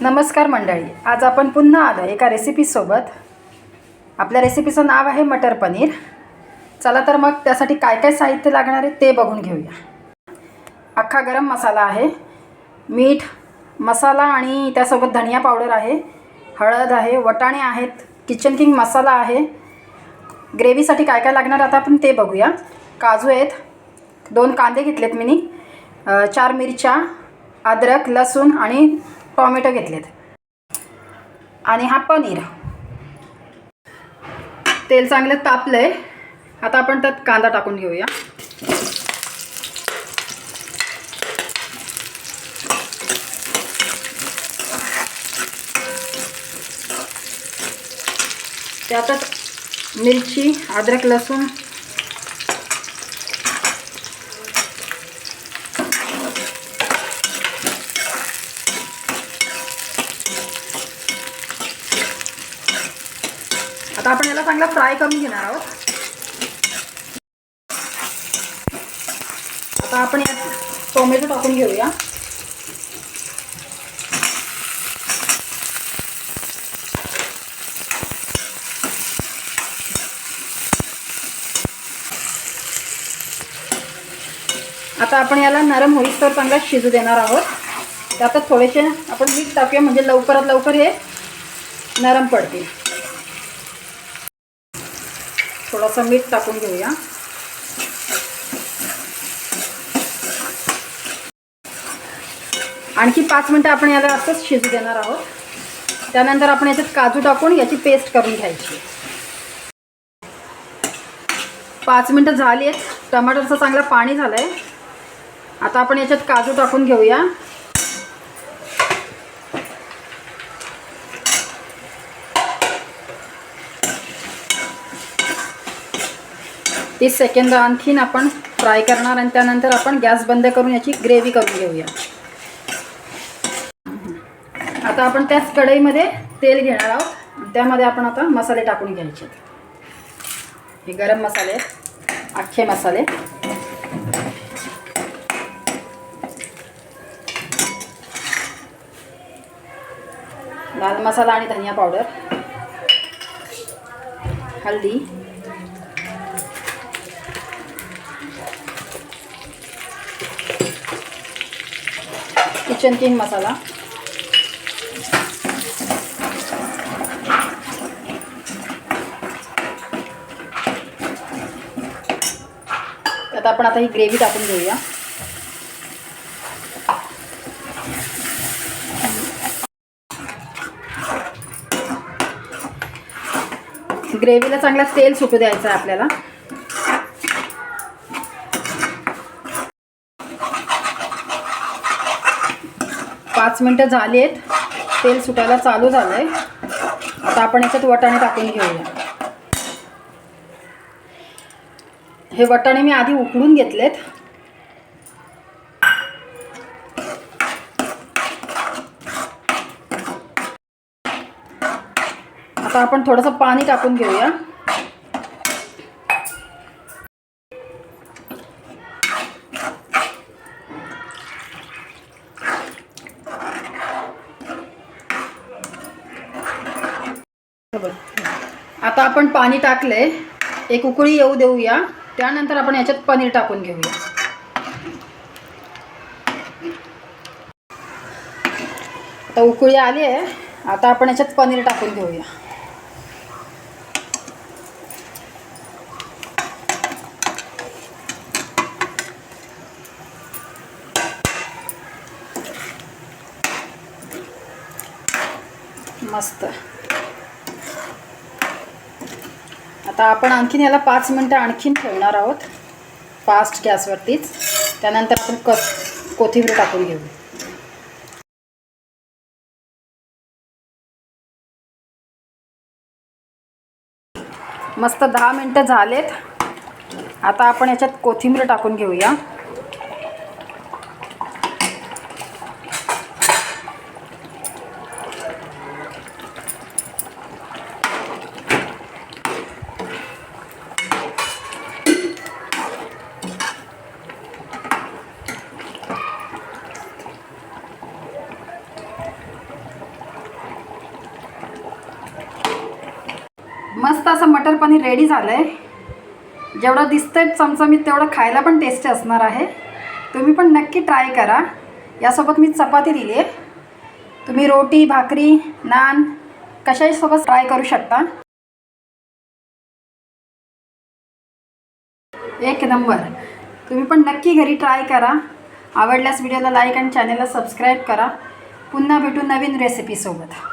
नमस्कार मंडळी, आज आपण पुन्हा आलो एका रेसिपीसोबत. आपल्या रेसिपीचं नाव आहे मटर पनीर. चला तर मग त्यासाठी काय काय साहित्य लागणार आहे ते बघून घेऊया. अख्खा गरम मसाला आहे, मीठ, मसाला आणि त्यासोबत धनिया पावडर आहे, हळद आहे, वटाणे आहेत, किचन किंग मसाला आहे. ग्रेव्हीसाठी काय काय लागणार आता आपण ते बघूया. काजू आहेत, 2 कांदे घेतलेत मी, 4 मिरच्या, अद्रक, लसूण आणि टोमॅटो घेतलेत. आणि हा पनीर. तेल चांगलं तापलंय. आता आपण त्यात कांदा टाकून घेऊया. त्यातच मिरची, अद्रक, लसूण, आता आपण याला चांगला फ्राय करून घेणार आहोत. आता आपण यात टोमॅटो टाकून घेऊया. आता आपण याला नरम होईस्तोवर चांगला शिजू देणार आहोत. त्यातच थोडेसे आपण मीठ टाकूया म्हणजे लवकरात लवकर हे नरम पडतील. थोडंसं मीठ टाकून घेऊया. आणखी 5 मिनटं आपण याला असंच शिजू देणार आहोत. त्यानंतर आपण याच्यात काजू टाकून याची पेस्ट करून घ्यायची. 5 मिनटं झाली आहेत. टमाटरचं चांगलं पाणी झालं आहे. आता आपण याच्यात काजू टाकून घेऊया. 30 सेकंद आणखीन आपण फ्राय करणार आणि त्यानंतर आपण गॅस बंद करून याची ग्रेव्ही करून घेऊया. आता आपण त्याच कढईमध्ये तेल घेणार आहोत. त्यामध्ये आपण आता मसाले टाकून घ्यायचे. हे गरम मसाले, अख्खे मसाले, लाल मसाला आणि धनिया पावडर, हल्दी, किचन किंग मसाला, त्यात आपण आता ही ग्रेव्ही टाकून घेऊया. ग्रेव्हीला चांगला तेल सुटू द्यायचं आहे आपल्याला. पाच मिनटं झाली आहेत. तेल सुटायला चालू झालं आहे. आता आपण याच्यात वटाणे टाकून घेऊया. हे वटाणे मी आधी उकडून घेतलेत. आता आपण थोडंसं पाणी टाकून घेऊया. आता आपण पाणी टाकले. एक उकळी येऊ देऊया. त्यानंतर आपण याच्यात पनीर टाकून घेऊया. आता उकळी आली आहे. आता आपण याच्यात पनीर टाकून घेऊया. मस्त. आता आपण आणखीन याला 5 मिनटं आणखीन ठेवणार आहोत फास्ट गॅसवरतीच. त्यानंतर आपण कोथिंबीर टाकून घेऊ. मस्त 10 मिनटं झालेत. आता आपण याच्यात कोथिंबीर टाकून घेऊया. मस्त असं मटर पनीर रेडी झालं आहे। जेवढं दिसतंय चमचमीत तेवढं खायला पण टेस्टी असणार आहे। तुम्ही पण नक्की ट्राय करा। यासोबत मी चपाती दिली आहे, तुम्ही रोटी, भाकरी, नान कशाही सोबत ट्राय करू शकता। एक नंबर। तुम्ही पण नक्की घरी ट्राय करा। आवडल्यास व्हिडिओला लाईक आणि चॅनलला सबस्क्राईब करा। पुन्हा भेटू नवीन रेसिपीसोबत।